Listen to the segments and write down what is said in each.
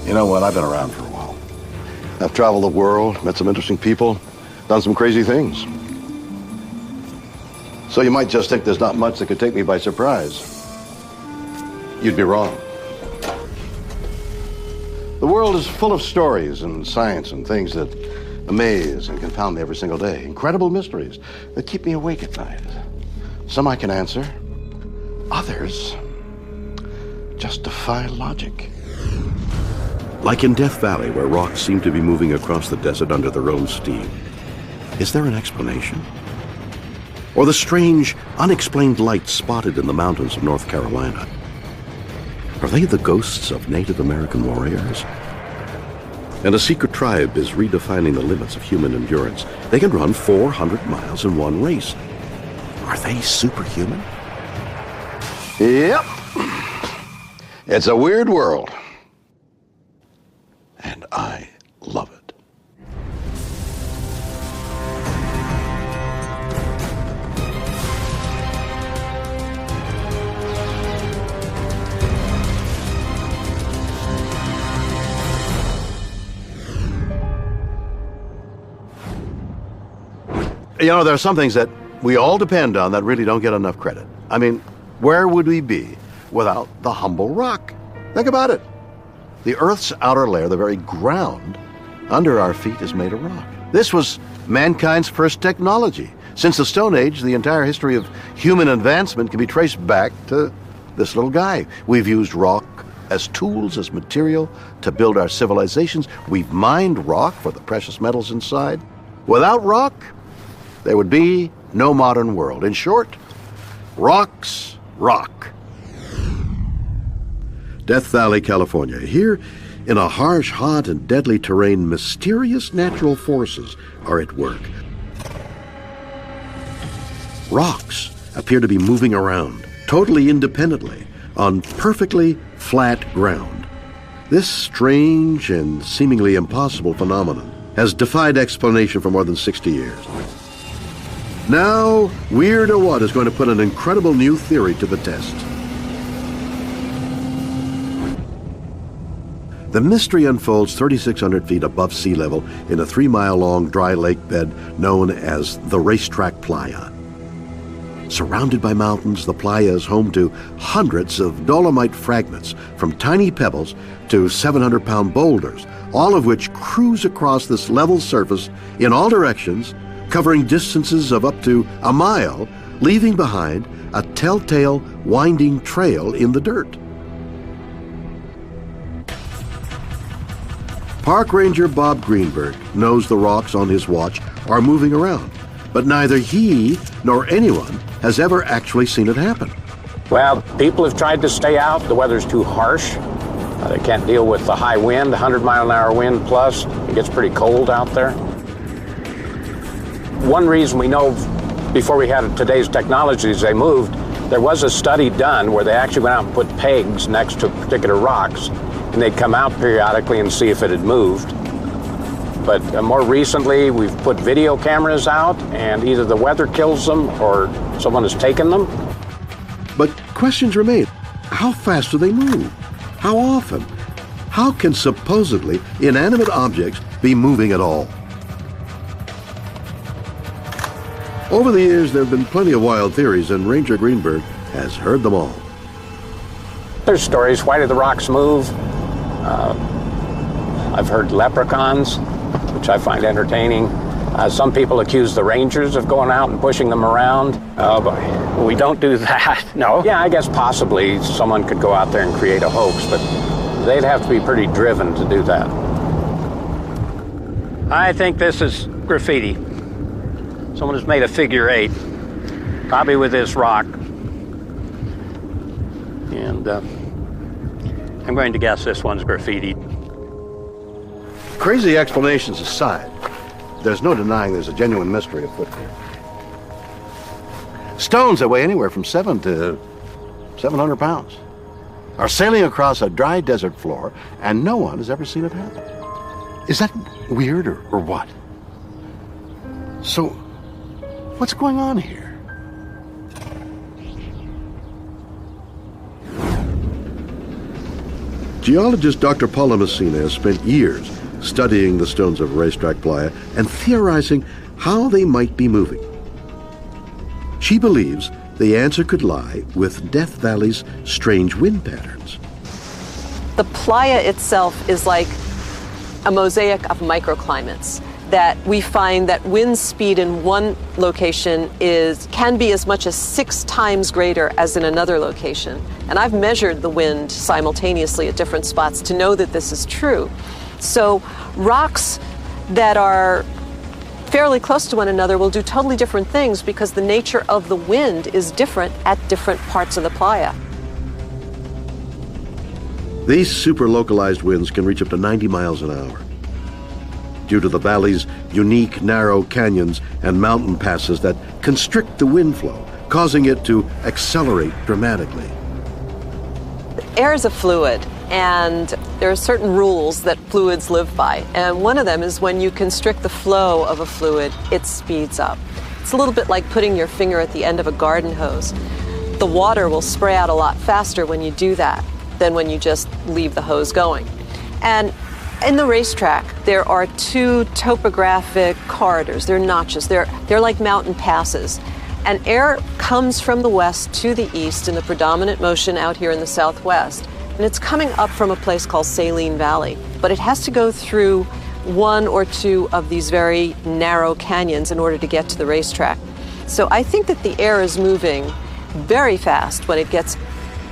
You know what? I've been around for a while. I've traveled the world, met some interesting people, done some crazy things. So you might just think there's not much that could take me by surprise. You'd be wrong. The world is full of stories and science and things that amaze and confound me every single day. Incredible mysteries that keep me awake at night. Some I can answer. Others just defy logic. Like in Death Valley, where rocks seem to be moving across the desert under their own steam. Is there an explanation? Or the strange, unexplained lights spotted in the mountains of North Carolina? Are they the ghosts of Native American warriors? And a secret tribe is redefining the limits of human endurance. They can run 400 miles in one race. Are they superhuman? Yep. It's a weird world. And I love it. You know, there are some things that we all depend on that really don't get enough credit. I mean, where would we be without the humble rock? Think about it. The Earth's outer layer, the very ground under our feet, is made of rock. This was mankind's first technology. Since the Stone Age, the entire history of human advancement can be traced back to this little guy. We've used rock as tools, as material to build our civilizations. We've mined rock for the precious metals inside. Without rock, there would be no modern world. In short, rocks rock. Death Valley, California. Here, in a harsh, hot, and deadly terrain, mysterious natural forces are at work. Rocks appear to be moving around, totally independently, on perfectly flat ground. This strange and seemingly impossible phenomenon has defied explanation for more than 60 years. Now, Weird or What is going to put an incredible new theory to the test. The mystery unfolds 3,600 feet above sea level in a 3-mile-long dry lake bed known as the Racetrack Playa. Surrounded by mountains, the playa is home to hundreds of dolomite fragments, from tiny pebbles to 700-pound boulders, all of which cruise across this level surface in all directions, covering distances of up to a mile, leaving behind a telltale winding trail in the dirt. Park Ranger Bob Greenberg knows the rocks on his watch are moving around, but neither he nor anyone has ever actually seen it happen. Well, people have tried to stay out. The weather's too harsh. They can't deal with the high wind, 100-mile-an-hour wind plus. It gets pretty cold out there. One reason we know before we had today's technologies they moved, there was a study done where they actually went out and put pegs next to particular rocks, and they'd come out periodically and see if it had moved. But more recently, we've put video cameras out, and either the weather kills them or someone has taken them. But questions remain. How fast do they move? How often? How can supposedly inanimate objects be moving at all? Over the years, there have been plenty of wild theories, and Ranger Greenberg has heard them all. There's stories, why do the rocks move? I've heard leprechauns, which I find entertaining. Some people accuse the rangers of going out and pushing them around. But we don't do that, no. Yeah, I guess possibly someone could go out there and create a hoax, but they'd have to be pretty driven to do that. I think this is graffiti. Someone has made a figure 8, probably with this rock. And I'm going to guess this one's graffitied. Crazy explanations aside, there's no denying there's a genuine mystery afoot here. Stones that weigh anywhere from 7 to 700 pounds are sailing across a dry desert floor, and no one has ever seen it happen. Is that weird or what? So, what's going on here? Geologist Dr. Paula Messina has spent years studying the stones of Racetrack Playa and theorizing how they might be moving. She believes the answer could lie with Death Valley's strange wind patterns. The playa itself is like a mosaic of microclimates, that we find that wind speed in one location can be as much as 6 times greater as in another location. And I've measured the wind simultaneously at different spots to know that this is true. So rocks that are fairly close to one another will do totally different things because the nature of the wind is different at different parts of the playa. These super-localized winds can reach up to 90 miles an hour. Due to the valley's unique narrow canyons and mountain passes that constrict the wind flow, causing it to accelerate dramatically. Air is a fluid, and there are certain rules that fluids live by. And one of them is when you constrict the flow of a fluid, it speeds up. It's a little bit like putting your finger at the end of a garden hose. The water will spray out a lot faster when you do that than when you just leave the hose going. And in the racetrack, there are 2 topographic corridors. They're notches. They're like mountain passes. And air comes from the west to the east in the predominant motion out here in the southwest. And it's coming up from a place called Saline Valley. But it has to go through 1 or 2 of these very narrow canyons in order to get to the racetrack. So I think that the air is moving very fast when it gets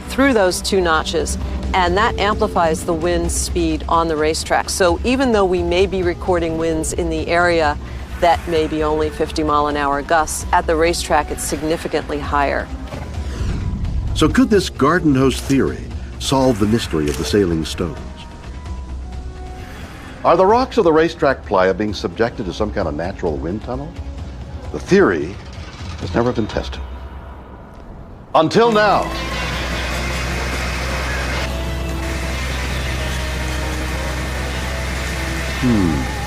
through those 2 notches, and that amplifies the wind speed on the racetrack. So even though we may be recording winds in the area that may be only 50-mile-an-hour gusts, at the racetrack it's significantly higher. So could this garden hose theory solve the mystery of the sailing stones? Are the rocks of the Racetrack Playa being subjected to some kind of natural wind tunnel? The theory has never been tested. Until now.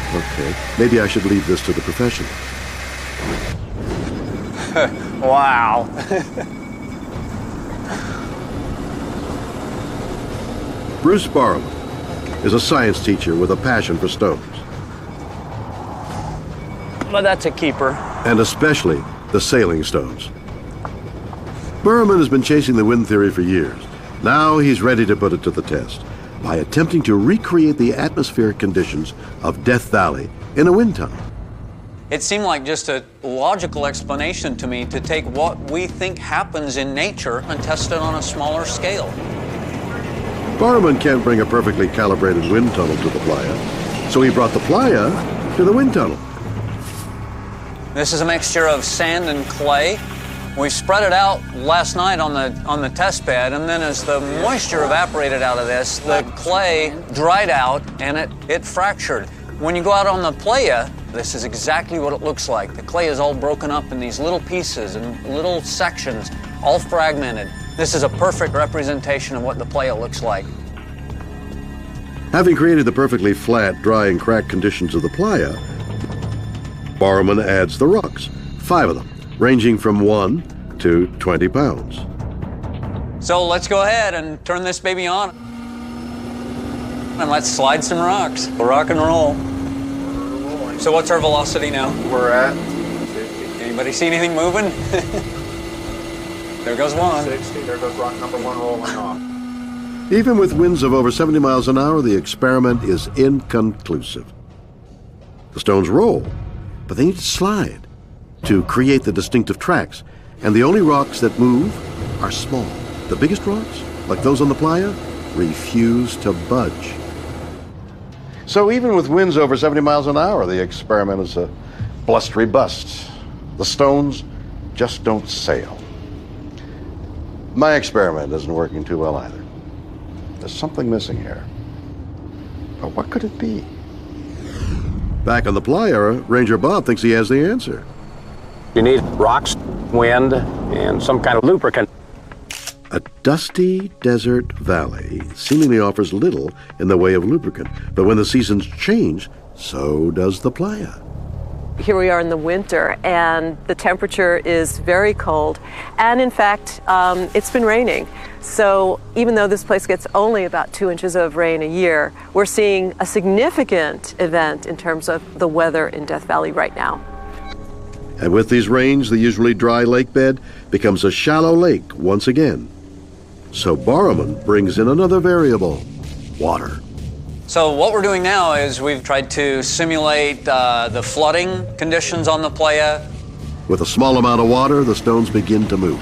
Okay. Maybe I should leave this to the professionals. Wow. Bruce Barham is a science teacher with a passion for stones. Well, that's a keeper. And especially the sailing stones. Berman has been chasing the wind theory for years. Now he's ready to put it to the test by attempting to recreate the atmospheric conditions of Death Valley in a wind tunnel. It seemed like just a logical explanation to me to take what we think happens in nature and test it on a smaller scale. Barman can't bring a perfectly calibrated wind tunnel to the playa, so he brought the playa to the wind tunnel. This is a mixture of sand and clay. We spread it out last night on the test bed, and then as the moisture evaporated out of this, the clay dried out and it fractured. When you go out on the playa, this is exactly what it looks like. The clay is all broken up in these little pieces and little sections, all fragmented. This is a perfect representation of what the playa looks like. Having created the perfectly flat, dry, and cracked conditions of the playa, Barman adds the rocks, 5 of them, ranging from 1 to 20 pounds. So let's go ahead and turn this baby on. And let's slide some rocks. We'll rock and roll. So what's our velocity now? We're at 50. Anybody see anything moving? There goes one. 60. There goes rock number 1 rolling off. Even with winds of over 70 miles an hour, the experiment is inconclusive. The stones roll, but they need to slide to create the distinctive tracks. And the only rocks that move are small. The biggest rocks, like those on the playa, refuse to budge. So even with winds over 70 miles an hour, the experiment is a blustery bust. The stones just don't sail. My experiment isn't working too well either. There's something missing here. But what could it be? Back on the playa, Ranger Bob thinks he has the answer. You need rocks, wind, and some kind of lubricant. A dusty desert valley seemingly offers little in the way of lubricant, but when the seasons change, so does the playa. here we are in the winter, and the temperature is very cold. And in fact, it's been raining. So even though this place gets only about 2 inches of rain a year, we're seeing a significant event in terms of the weather in Death Valley right now. And with these rains, the usually dry lake bed becomes a shallow lake once again. So Borman brings in another variable, water. So what we're doing now is we've tried to simulate the flooding conditions on the playa. With a small amount of water, the stones begin to move.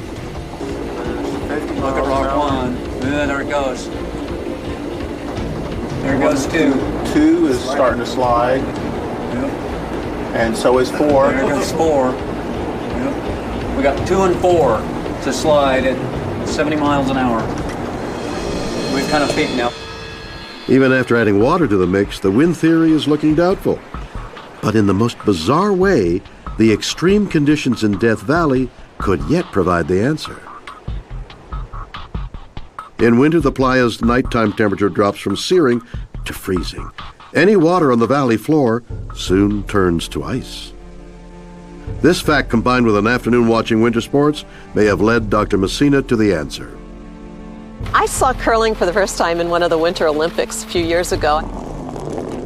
Look at rock 1. Yeah, there it goes. There goes 2. 2 is starting to slide. Yep. And so is 4. There goes 4. Yep. We got 2 and 4 to slide at 70 miles an hour. We've kind of peaked now. Even after adding water to the mix, the wind theory is looking doubtful. But in the most bizarre way, the extreme conditions in Death Valley could yet provide the answer. In winter, the playa's nighttime temperature drops from searing to freezing. Any water on the valley floor soon turns to ice. This fact, combined with an afternoon watching winter sports, may have led Dr. Messina to the answer. I saw curling for the first time in one of the Winter Olympics a few years ago.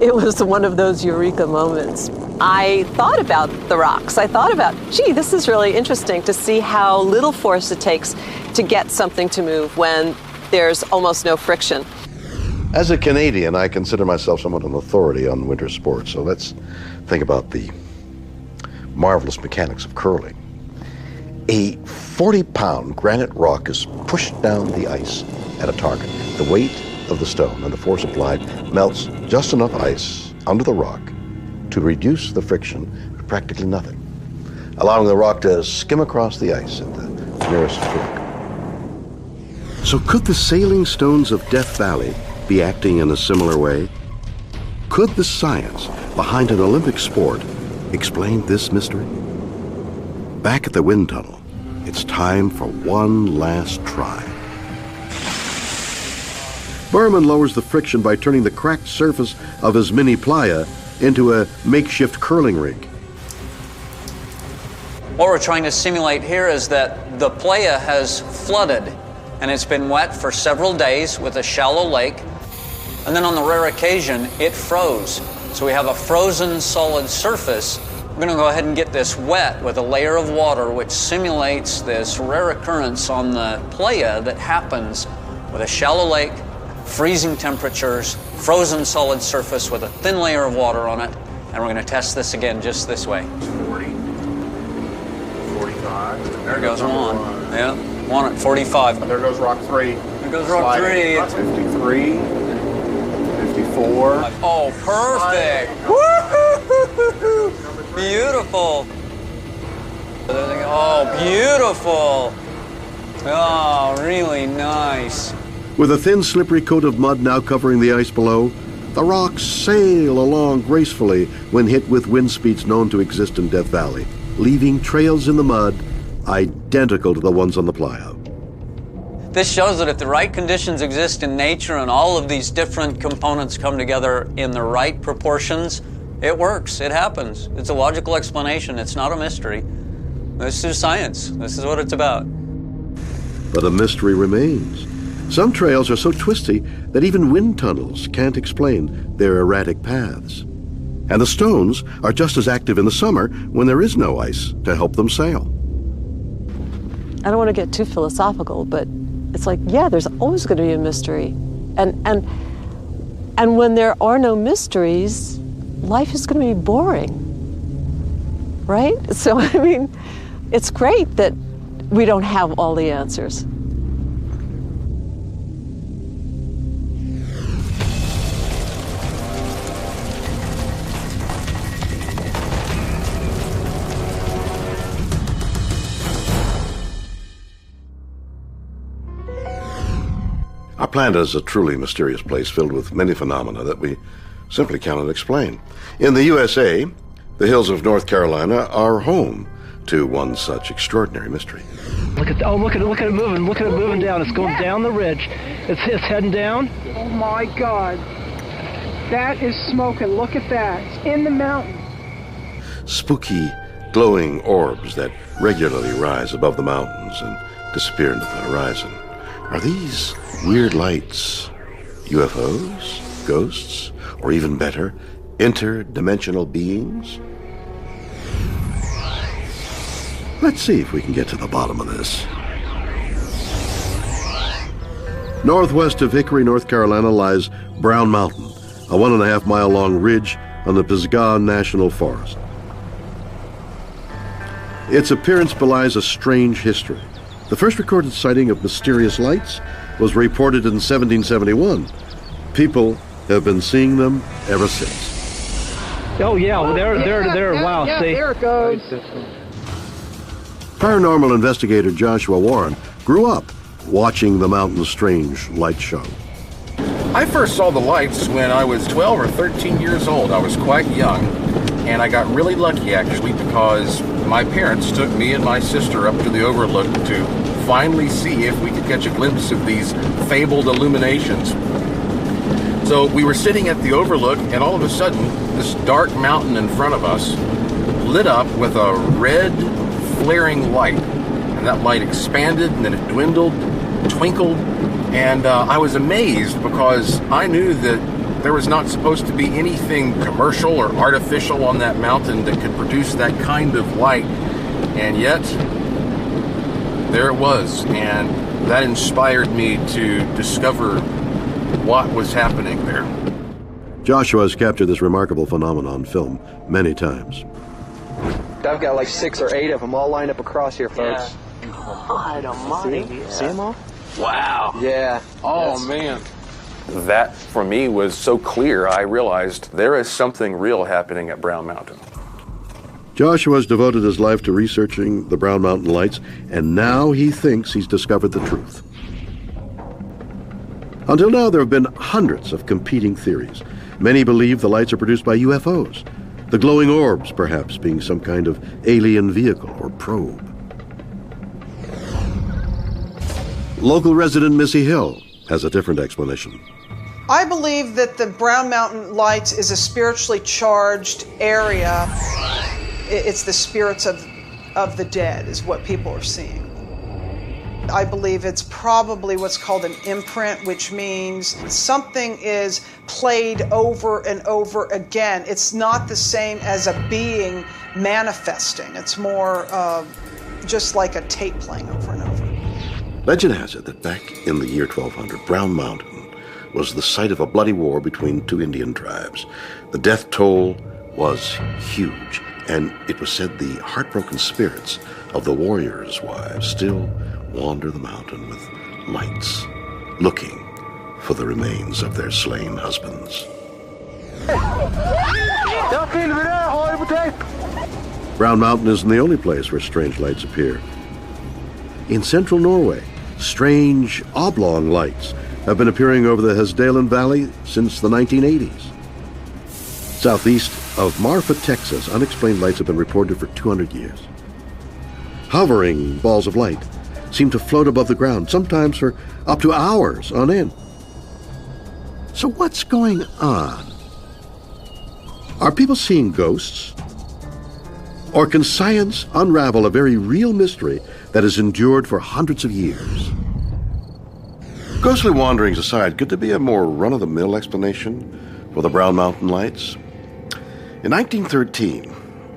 It was one of those eureka moments. I thought about the rocks. I thought about, gee, this is really interesting to see how little force it takes to get something to move when there's almost no friction. As a Canadian, I consider myself somewhat an authority on winter sports, so let's think about the marvelous mechanics of curling. A 40-pound granite rock is pushed down the ice at a target. The weight of the stone and the force applied melts just enough ice under the rock to reduce the friction to practically nothing, allowing the rock to skim across the ice at the nearest fork. So could the sailing stones of Death Valley be acting in a similar way? Could the science behind an Olympic sport explain this mystery? Back at the wind tunnel, it's time for one last try. Borman lowers the friction by turning the cracked surface of his mini playa into a makeshift curling rink. What we're trying to simulate here is that the playa has flooded and it's been wet for several days with a shallow lake. And then on the rare occasion, it froze. So we have a frozen solid surface. We're going to go ahead and get this wet with a layer of water which simulates this rare occurrence on the playa that happens with a shallow lake, freezing temperatures, frozen solid surface with a thin layer of water on it. And we're going to test this again just this way. 40, 45. There goes 1. Yeah, 1 at 45. There goes rock 3. There goes rock 3. 53, 54. Oh, perfect. Woo-hoo-hoo-hoo-hoo. Beautiful. Oh, beautiful. Oh, really nice. With a thin, slippery coat of mud now covering the ice below, the rocks sail along gracefully when hit with wind speeds known to exist in Death Valley, leaving trails in the mud identical to the ones on the playa. This shows that if the right conditions exist in nature and all of these different components come together in the right proportions, it works, it happens. It's a logical explanation, it's not a mystery. This is science, this is what it's about. But a mystery remains. Some trails are so twisty that even wind tunnels can't explain their erratic paths. And the stones are just as active in the summer when there is no ice to help them sail. I don't want to get too philosophical, but it's like, yeah, there's always going to be a mystery. And when there are no mysteries, life is going to be boring, right? So, I mean, it's great that we don't have all the answers. Our planet is a truly mysterious place filled with many phenomena that we simply cannot explain. In the USA, the hills of North Carolina are home to one such extraordinary mystery. Look at it moving. Look at it moving down. It's going down the ridge. It's heading down. Oh my God. That is smoking. Look at that. It's in the mountain. spooky, glowing orbs that regularly rise above the mountains and disappear into the horizon. Are these weird lights UFOs, ghosts, or even better, interdimensional beings? Let's see if we can get to the bottom of this. Northwest of Hickory, North Carolina, lies Brown Mountain, a 1.5-mile-long ridge on the Pisgah National Forest. Its appearance belies a strange history. The first recorded sighting of mysterious lights was reported in 1771. People have been seeing them ever since. Oh yeah, well, there. Wow, yeah, see. there it goes. Paranormal investigator Joshua Warren grew up watching the mountain's strange light show. I first saw the lights when I was 12 or 13 years old. I was quite young, and I got really lucky actually because my parents took me and my sister up to the overlook to finally see if we could catch a glimpse of these fabled illuminations. So we were sitting at the overlook, and all of a sudden, this dark mountain in front of us lit up with a red, flaring light. And that light expanded, and then it dwindled, twinkled, and I was amazed because I knew that there was not supposed to be anything commercial or artificial on that mountain that could produce that kind of light. And yet, there it was, and that inspired me to discover what was happening there. Joshua has captured this remarkable phenomenon on film many times. I've got like 6 or 8 of them all lined up across here, folks. God almighty. See them all? Wow. Yeah. Oh, man. That, for me, was so clear, I realized there is something real happening at Brown Mountain. Joshua has devoted his life to researching the Brown Mountain lights, and now he thinks he's discovered the truth. Until now, there have been hundreds of competing theories. Many believe the lights are produced by UFOs, the glowing orbs perhaps being some kind of alien vehicle or probe. Local resident Missy Hill has a different explanation. I believe that the Brown Mountain Lights is a spiritually charged area. It's the spirits of the dead is what people are seeing. I believe it's probably what's called an imprint, which means something is played over and over again. It's not the same as a being manifesting. It's more just like a tape playing over and over. Legend has it that back in the year 1200, Brown Mountain was the site of a bloody war between 2 Indian tribes. The death toll was huge, and it was said the heartbroken spirits of the warriors' wives still wander the mountain with lights, looking for the remains of their slain husbands. Brown Mountain isn't the only place where strange lights appear. In central Norway, strange oblong lights have been appearing over the Hesdalen Valley since the 1980s. Southeast of Marfa, Texas, unexplained lights have been reported for 200 years. Hovering balls of light seem to float above the ground, sometimes for up to hours on end. So what's going on? Are people seeing ghosts? Or can science unravel a very real mystery that has endured for hundreds of years? Ghostly wanderings aside, could there be a more run-of-the-mill explanation for the Brown Mountain lights? In 1913,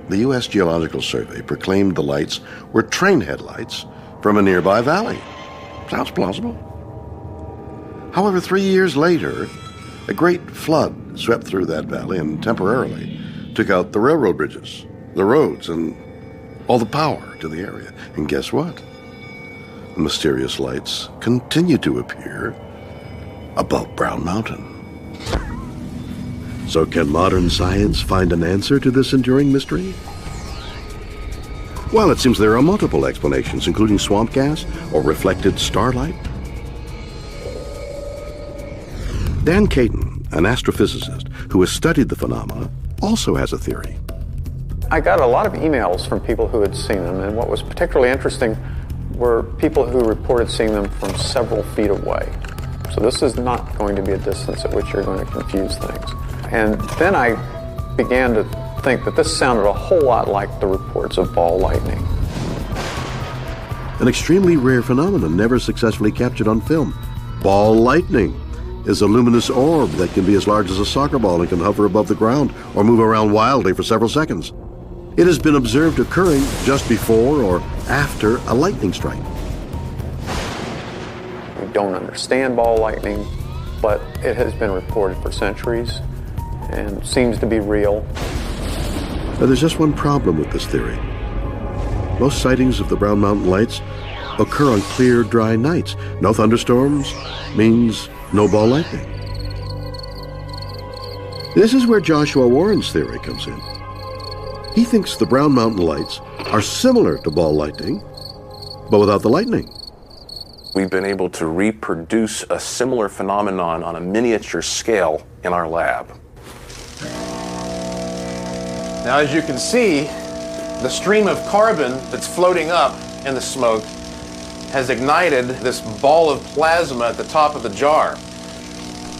the U.S. Geological Survey proclaimed the lights were train headlights from a nearby valley. Sounds plausible. However, 3 years later, a great flood swept through that valley and temporarily took out the railroad bridges, the roads, and all the power to the area. And guess what? The mysterious lights continue to appear above Brown Mountain. So can modern science find an answer to this enduring mystery? Well, it seems there are multiple explanations, including swamp gas or reflected starlight. Dan Caton, an astrophysicist who has studied the phenomena, also has a theory. I got a lot of emails from people who had seen them, and what was particularly interesting were people who reported seeing them from several feet away. So this is not going to be a distance at which you're going to confuse things. And then I began to think that this sounded a whole lot like the reports of ball lightning. An extremely rare phenomenon never successfully captured on film. Ball lightning is a luminous orb that can be as large as a soccer ball and can hover above the ground or move around wildly for several seconds. It has been observed occurring just before or after a lightning strike. We don't understand ball lightning, but it has been reported for centuries and seems to be real. Now, there's just one problem with this theory. Most sightings of the Brown Mountain Lights occur on clear, dry nights. No thunderstorms means no ball lightning. This is where Joshua Warren's theory comes in. He thinks the Brown Mountain Lights are similar to ball lightning, but without the lightning. We've been able to reproduce a similar phenomenon on a miniature scale in our lab. Now, as you can see, the stream of carbon that's floating up in the smoke has ignited this ball of plasma at the top of the jar.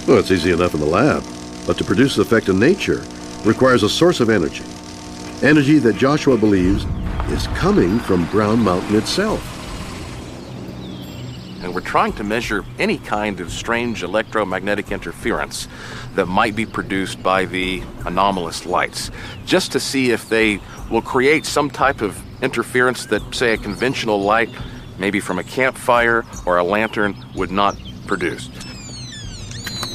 Well, it's easy enough in the lab, but to produce the effect in nature requires a source of energy. Energy that Joshua believes is coming from Brown Mountain itself. And we're trying to measure any kind of strange electromagnetic interference that might be produced by the anomalous lights, just to see if they will create some type of interference that, say, a conventional light, maybe from a campfire or a lantern, would not produce.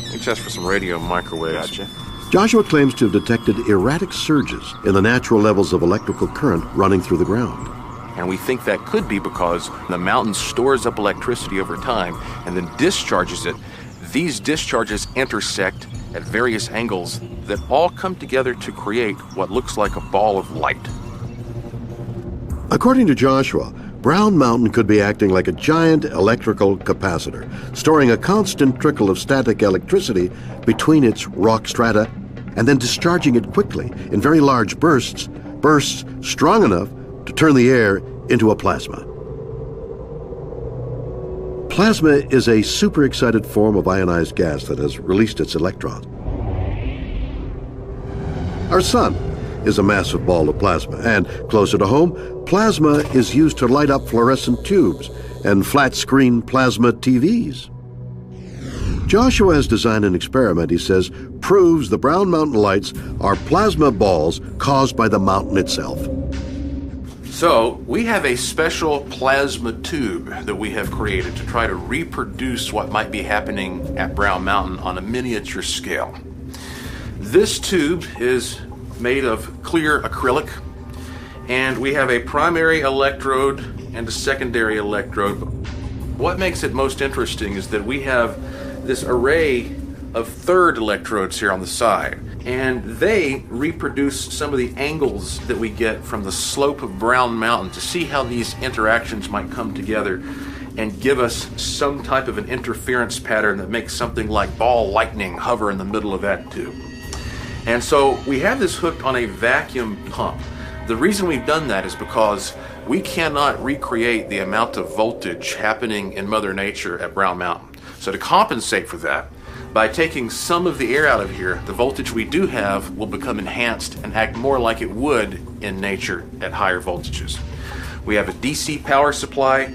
Let me test for some radio microwaves. Gotcha. Joshua claims to have detected erratic surges in the natural levels of electrical current running through the ground. And we think that could be because the mountain stores up electricity over time and then discharges it. These discharges intersect at various angles that all come together to create what looks like a ball of light. According to Joshua, Brown Mountain could be acting like a giant electrical capacitor, storing a constant trickle of static electricity between its rock strata and then discharging it quickly in very large bursts strong enough to turn the air into a plasma. Plasma is a superexcited form of ionized gas that has released its electrons. Our sun is a massive ball of plasma, and closer to home, plasma is used to light up fluorescent tubes and flat-screen plasma TVs. Joshua has designed an experiment, he says, proves the Brown Mountain Lights are plasma balls caused by the mountain itself. So we have a special plasma tube that we have created to try to reproduce what might be happening at Brown Mountain on a miniature scale. This tube is made of clear acrylic, and we have a primary electrode and a secondary electrode. What makes it most interesting is that we have this array of third electrodes here on the side, and they reproduce some of the angles that we get from the slope of Brown Mountain to see how these interactions might come together and give us some type of an interference pattern that makes something like ball lightning hover in the middle of that tube. And so we have this hooked on a vacuum pump. The reason we've done that is because we cannot recreate the amount of voltage happening in Mother Nature at Brown Mountain. So to compensate for that, by taking some of the air out of here, the voltage we do have will become enhanced and act more like it would in nature at higher voltages. We have a DC power supply.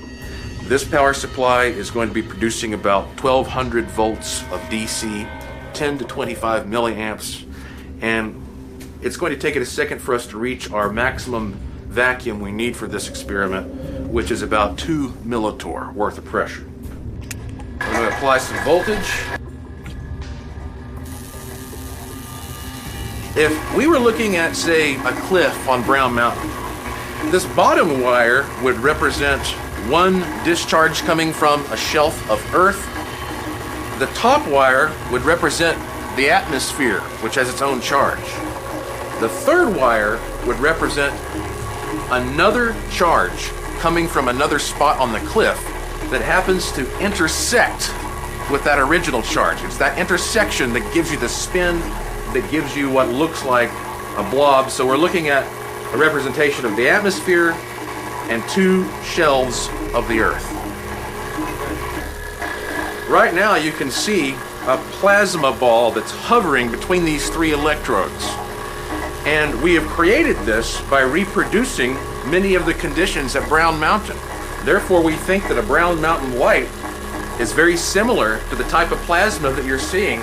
This power supply is going to be producing about 1,200 volts of DC, 10 to 25 milliamps, and it's going to take it a second for us to reach our maximum vacuum we need for this experiment, which is about 2 millitorr worth of pressure. I'm going to apply some voltage. If we were looking at, say, a cliff on Brown Mountain, this bottom wire would represent one discharge coming from a shelf of Earth. The top wire would represent the atmosphere, which has its own charge. The third wire would represent another charge coming from another spot on the cliff that happens to intersect with that original charge. It's that intersection that gives you the spin, that gives you what looks like a blob. So we're looking at a representation of the atmosphere and two shelves of the Earth. Right now you can see a plasma ball that's hovering between these three electrodes. And we have created this by reproducing many of the conditions at Brown Mountain. Therefore, we think that a Brown Mountain light is very similar to the type of plasma that you're seeing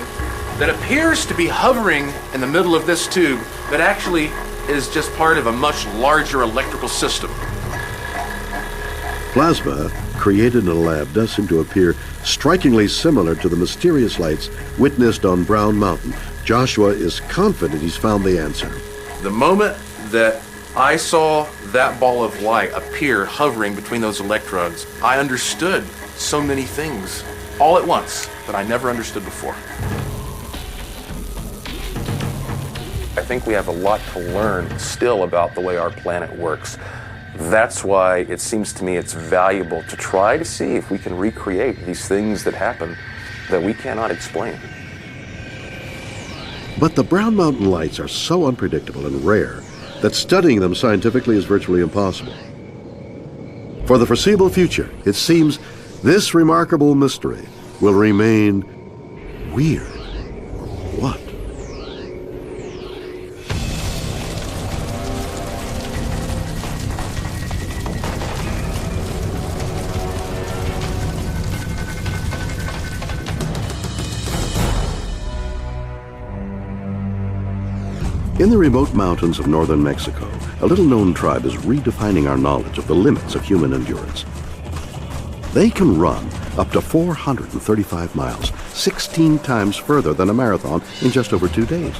that appears to be hovering in the middle of this tube, but actually is just part of a much larger electrical system. Plasma created in a lab does seem to appear strikingly similar to the mysterious lights witnessed on Brown Mountain. Joshua is confident he's found the answer. The moment that I saw that ball of light appear hovering between those electrodes, I understood so many things all at once that I never understood before. I think we have a lot to learn still about the way our planet works. That's why it seems to me it's valuable to try to see if we can recreate these things that happen that we cannot explain. But the Brown Mountain lights are so unpredictable and rare that studying them scientifically is virtually impossible. For the foreseeable future, it seems this remarkable mystery will remain weird. What? In the remote mountains of northern Mexico, a little-known tribe is redefining our knowledge of the limits of human endurance. They can run up to 435 miles, 16 times further than a marathon in just over 2 days.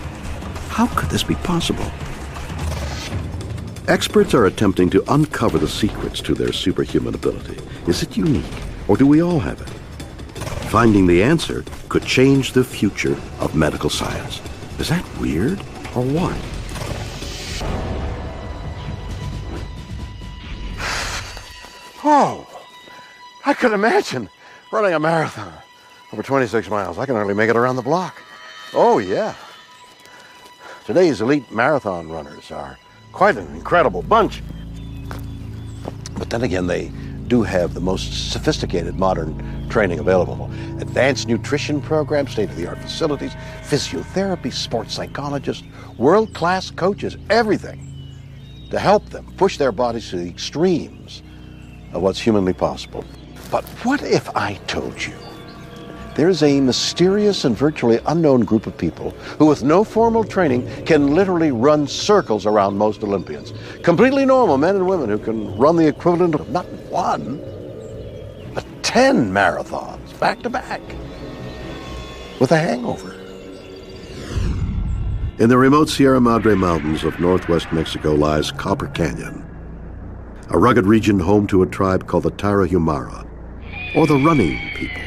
How could this be possible? Experts are attempting to uncover the secrets to their superhuman ability. Is it unique, or do we all have it? Finding the answer could change the future of medical science. Is that weird? Or what? Oh, I could imagine running a marathon over 26 miles. I can hardly make it around the block. Oh, yeah. Today's elite marathon runners are quite an incredible bunch. But then again, they do have the most sophisticated modern training available. Advanced nutrition programs, state-of-the-art facilities, physiotherapy, sports psychologists, world-class coaches, everything to help them push their bodies to the extremes of what's humanly possible. But what if I told you there's a mysterious and virtually unknown group of people who, with no formal training, can literally run circles around most Olympians? Completely normal men and women who can run the equivalent of not one, but 10 marathons back to back with a hangover. In the remote Sierra Madre Mountains of northwest Mexico lies Copper Canyon, a rugged region home to a tribe called the Tarahumara, or the Running People.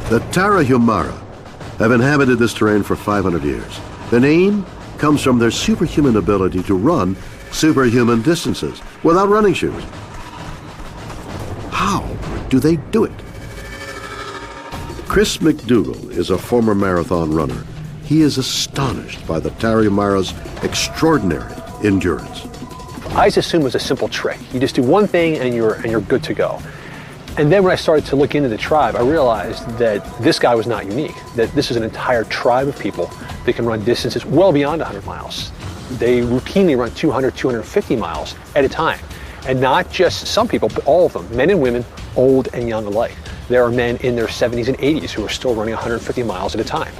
The Tarahumara have inhabited this terrain for 500 years. The name comes from their superhuman ability to run superhuman distances without running shoes. How do they do it? Chris McDougall is a former marathon runner. He is astonished by the Tarahumara's extraordinary endurance. I just assumed it was a simple trick. You just do one thing and you're good to go. And then when I started to look into the tribe, I realized that this guy was not unique, that this is an entire tribe of people that can run distances well beyond 100 miles. They routinely run 200, 250 miles at a time. And not just some people, but all of them, men and women, old and young alike. There are men in their 70s and 80s who are still running 150 miles at a time.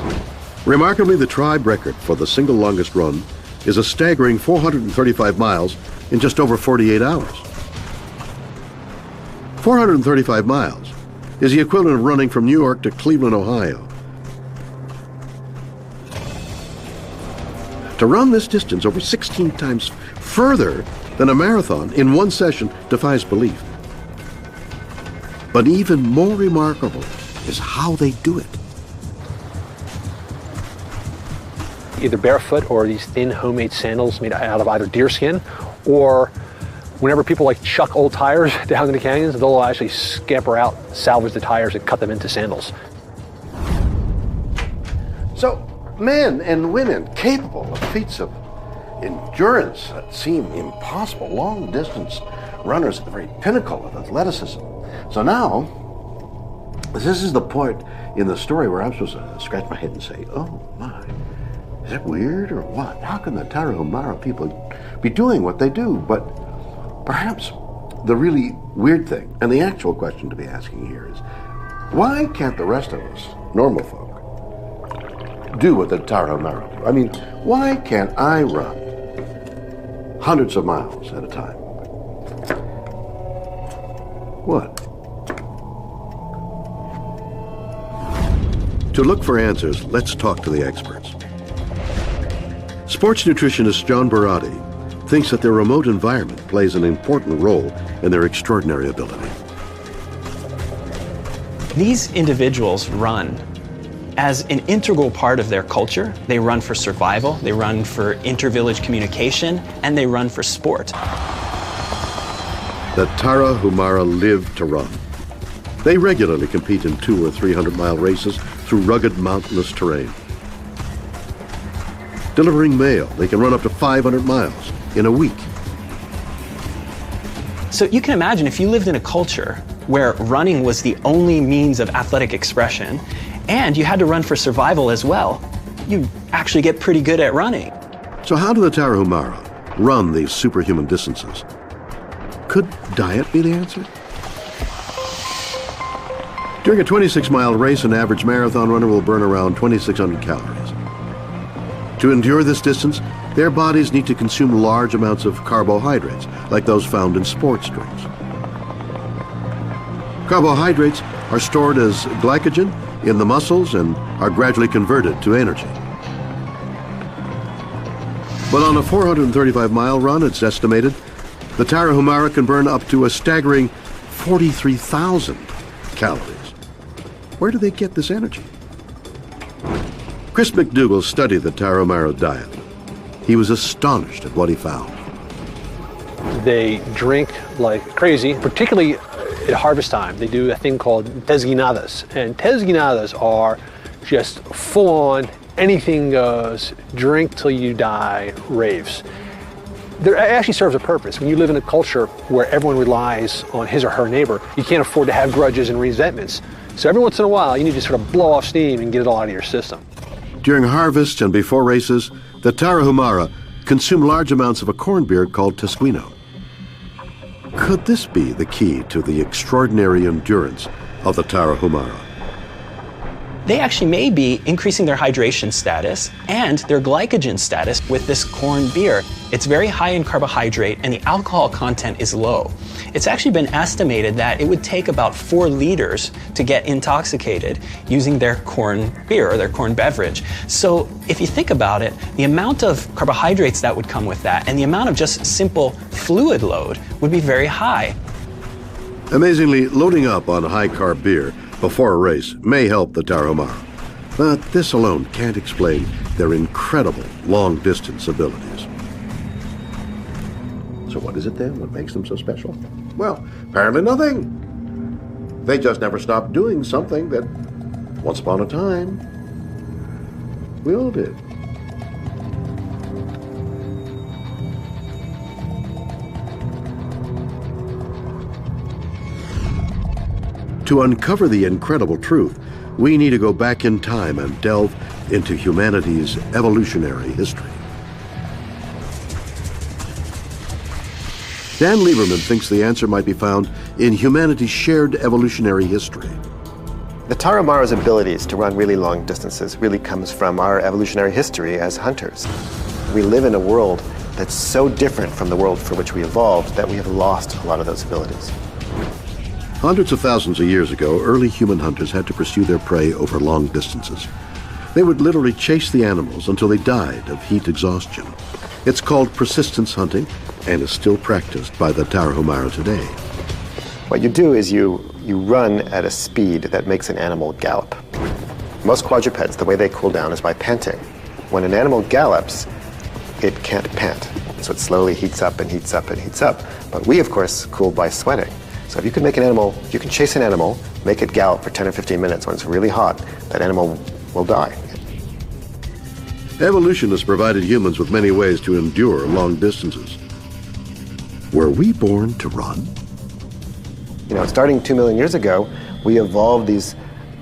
Remarkably, the tribe record for the single longest run is a staggering 435 miles in just over 48 hours. 435 miles is the equivalent of running from New York to Cleveland, Ohio. To run this distance over 16 times further than a marathon in one session defies belief. But even more remarkable is how they do it. Either barefoot or these thin homemade sandals made out of either deerskin, or whenever people like chuck old tires down in the canyons, they'll actually scamper out, salvage the tires, and cut them into sandals. So, men and women capable of feats of endurance that seem impossible, long-distance runners at the very pinnacle of athleticism. So now, this is the point in the story where I'm supposed to scratch my head and say, oh my, is that weird or what? How can the Tarahumara people be doing what they do? But perhaps the really weird thing, and the actual question to be asking here is, why can't the rest of us, normal folk, do what the Tarahumara do? I mean, why can't I run hundreds of miles at a time? What? To look for answers, let's talk to the experts. Sports nutritionist John Barati thinks that their remote environment plays an important role in their extraordinary ability. These individuals run as an integral part of their culture. They run for survival, they run for inter-village communication, and they run for sport. The Tarahumara live to run. They regularly compete in 200 or 300 mile races through rugged mountainous terrain. Delivering mail, they can run up to 500 miles in a week. So you can imagine if you lived in a culture where running was the only means of athletic expression, and you had to run for survival as well, you actually get pretty good at running. So how do the Tarahumara run these superhuman distances? Could diet be the answer? During a 26-mile race, an average marathon runner will burn around 2,600 calories. To endure this distance, their bodies need to consume large amounts of carbohydrates, like those found in sports drinks. Carbohydrates are stored as glycogen in the muscles and are gradually converted to energy. But on a 435-mile run, it's estimated, the Tarahumara can burn up to a staggering 43,000 calories. Where do they get this energy? Chris McDougall studied the Tarahumara diet. He was astonished at what he found. They drink like crazy, particularly at harvest time. They do a thing called tezguinadas, and tezguinadas are just full-on, anything goes, drink till you die raves. It actually serves a purpose. When you live in a culture where everyone relies on his or her neighbor, you can't afford to have grudges and resentments. So every once in a while, you need to sort of blow off steam and get it all out of your system. During harvest and before races, the Tarahumara consume large amounts of a corn beer called tesquino. Could this be the key to the extraordinary endurance of the Tarahumara? They actually may be increasing their hydration status and their glycogen status with this corn beer. It's very high in carbohydrate and the alcohol content is low. It's actually been estimated that it would take about 4 liters to get intoxicated using their corn beer or their corn beverage. So if you think about it, the amount of carbohydrates that would come with that and the amount of just simple fluid load would be very high. Amazingly, loading up on high-carb beer before a race may help the Tarahumara, but this alone can't explain their incredible long-distance abilities. So what is it then? What makes them so special? Well, apparently nothing. They just never stopped doing something that, once upon a time, we all did. To uncover the incredible truth, we need to go back in time and delve into humanity's evolutionary history. Dan Lieberman thinks the answer might be found in humanity's shared evolutionary history. The Tarahumara's abilities to run really long distances really comes from our evolutionary history as hunters. We live in a world that's so different from the world for which we evolved that we have lost a lot of those abilities. Hundreds of thousands of years ago, early human hunters had to pursue their prey over long distances. They would literally chase the animals until they died of heat exhaustion. It's called persistence hunting and is still practiced by the Tarahumara today. What you do is you run at a speed that makes an animal gallop. Most quadrupeds, the way they cool down is by panting. When an animal gallops, it can't pant, so it slowly heats up and heats up and heats up. But we, of course, cool by sweating. So if you can make an animal, you can chase an animal, make it gallop for 10 or 15 minutes when it's really hot, that animal will die. Evolution has provided humans with many ways to endure long distances. Were we born to run? You know, starting 2 million years ago, we evolved these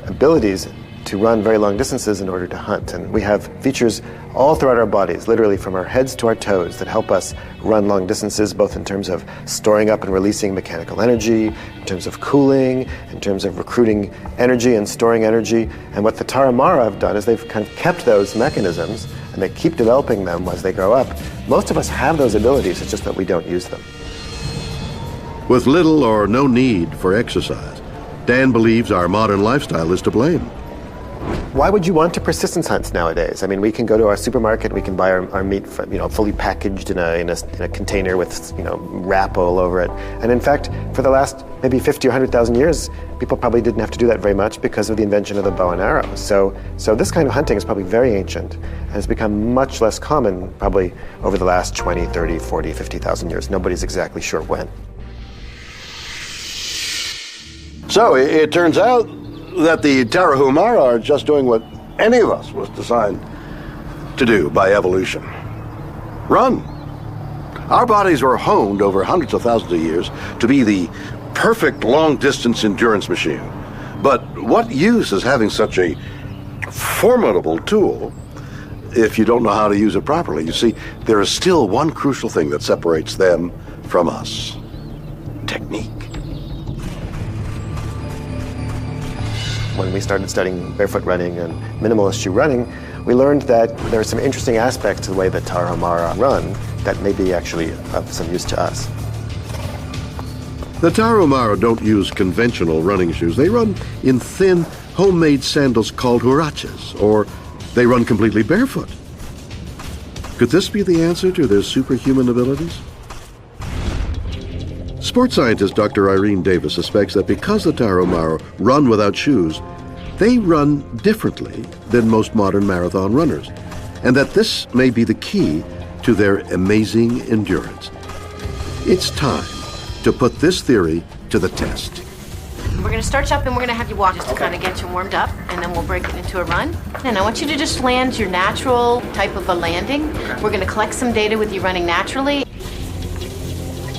abilities to run very long distances in order to hunt. And we have features all throughout our bodies, literally from our heads to our toes, that help us run long distances, both in terms of storing up and releasing mechanical energy, in terms of cooling, in terms of recruiting energy and storing energy. And what the Tarahumara have done is they've kind of kept those mechanisms, and they keep developing them as they grow up. Most of us have those abilities, it's just that we don't use them. With little or no need for exercise, Dan believes our modern lifestyle is to blame. Why would you want to persistence hunt nowadays? I mean, we can go to our supermarket, we can buy our meat, fully packaged in a container with, wrap all over it. And in fact, for the last maybe 50 or 100,000 years, people probably didn't have to do that very much because of the invention of the bow and arrow. So this kind of hunting is probably very ancient and has become much less common probably over the last 20, 30, 40, 50,000 years. Nobody's exactly sure when. So it turns out that the Tarahumara are just doing what any of us was designed to do by evolution. Run. Our bodies were honed over hundreds of thousands of years to be the perfect long-distance endurance machine. But what use is having such a formidable tool if you don't know how to use it properly? You see, there is still one crucial thing that separates them from us: technique. When we started studying barefoot running and minimalist shoe running, we learned that there are some interesting aspects to the way that Tarahumara run that may be actually of some use to us. The Tarahumara don't use conventional running shoes. They run in thin, homemade sandals called huaraches, or they run completely barefoot. Could this be the answer to their superhuman abilities? Sports scientist Dr. Irene Davis suspects that because the Tarahumara run without shoes, they run differently than most modern marathon runners, and that this may be the key to their amazing endurance. It's time to put this theory to the test. We're going to start you up and we're going to have you walk just to kind of get you warmed up, and then we'll break it into a run. And I want you to just land your natural type of a landing. We're going to collect some data with you running naturally.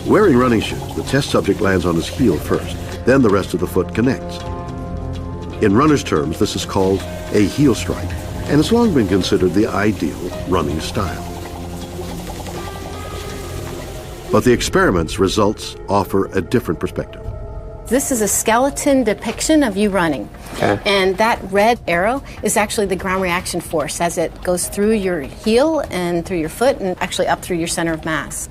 Wearing running shoes, the test subject lands on his heel first, then the rest of the foot connects. In runner's terms, this is called a heel strike, and it's long been considered the ideal running style. But the experiment's results offer a different perspective. This is a skeleton depiction of you running. Okay. And that red arrow is actually the ground reaction force as it goes through your heel and through your foot and actually up through your center of mass.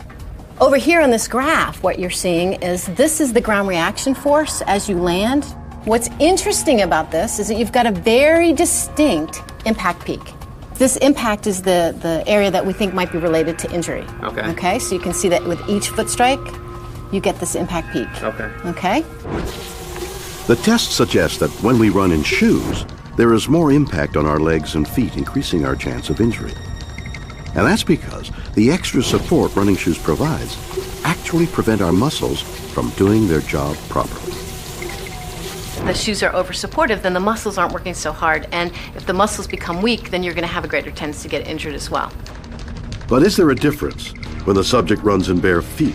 Over here on this graph, what you're seeing is this is the ground reaction force as you land. What's interesting about this is that you've got a very distinct impact peak. This impact is the area that we think might be related to injury. Okay. Okay, so you can see that with each foot strike, you get this impact peak. Okay. Okay? The tests suggest that when we run in shoes, there is more impact on our legs and feet, increasing our chance of injury. And that's because the extra support running shoes provides actually prevent our muscles from doing their job properly. The shoes are over-supportive, then the muscles aren't working so hard. And if the muscles become weak, then you're going to have a greater tendency to get injured as well. But is there a difference when the subject runs in bare feet?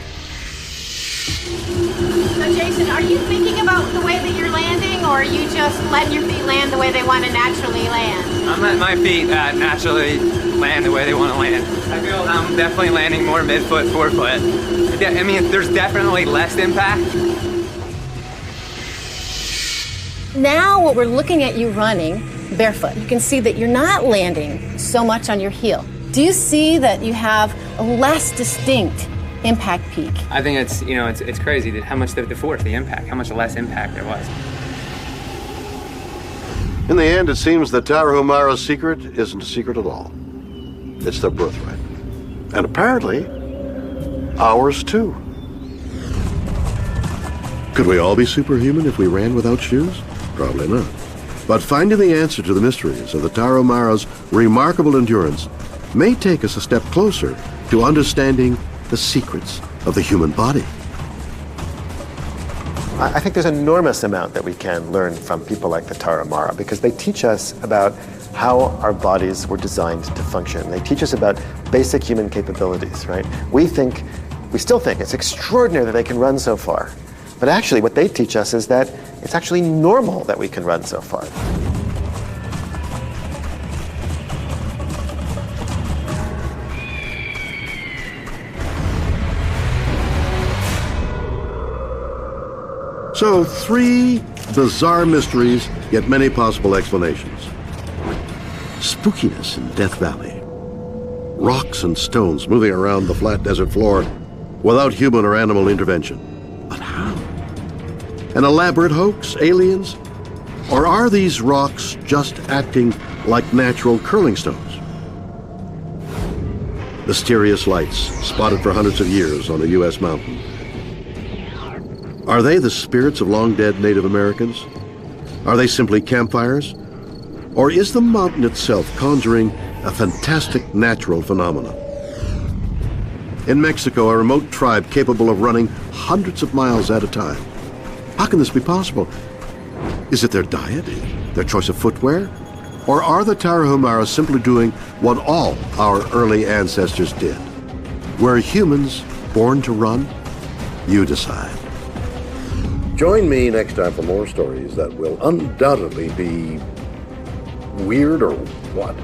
So Jason, are you thinking about the way that you're landing, or are you just letting your feet land the way they want to naturally land? I'm letting my feet naturally land the way they want to land. I feel I'm definitely landing more midfoot, forefoot. I mean, there's definitely less impact. Now what we're looking at you running barefoot, you can see that you're not landing so much on your heel. Do you see that you have a less distinct impact peak? I think it's crazy that how much the force, the impact, how much less impact there was. In the end, it seems that Tarahumara's secret isn't a secret at all. It's their birthright. And apparently, ours too. Could we all be superhuman if we ran without shoes? Probably not. But finding the answer to the mysteries of the Tarahumara's remarkable endurance may take us a step closer to understanding the secrets of the human body. I think there's an enormous amount that we can learn from people like the Tarahumara because they teach us about how our bodies were designed to function. They teach us about basic human capabilities, right? We still think it's extraordinary that they can run so far. But actually what they teach us is that it's actually normal that we can run so far. So, 3 bizarre mysteries, yet many possible explanations. Spookiness in Death Valley. Rocks and stones moving around the flat desert floor without human or animal intervention. But how? An elaborate hoax? Aliens? Or are these rocks just acting like natural curling stones? Mysterious lights spotted for hundreds of years on a U.S. mountain. Are they the spirits of long-dead Native Americans? Are they simply campfires? Or is the mountain itself conjuring a fantastic natural phenomenon? In Mexico, a remote tribe capable of running hundreds of miles at a time. How can this be possible? Is it their diet, their choice of footwear? Or are the Tarahumara simply doing what all our early ancestors did? Were humans born to run? You decide. Join me next time for more stories that will undoubtedly be weird or what?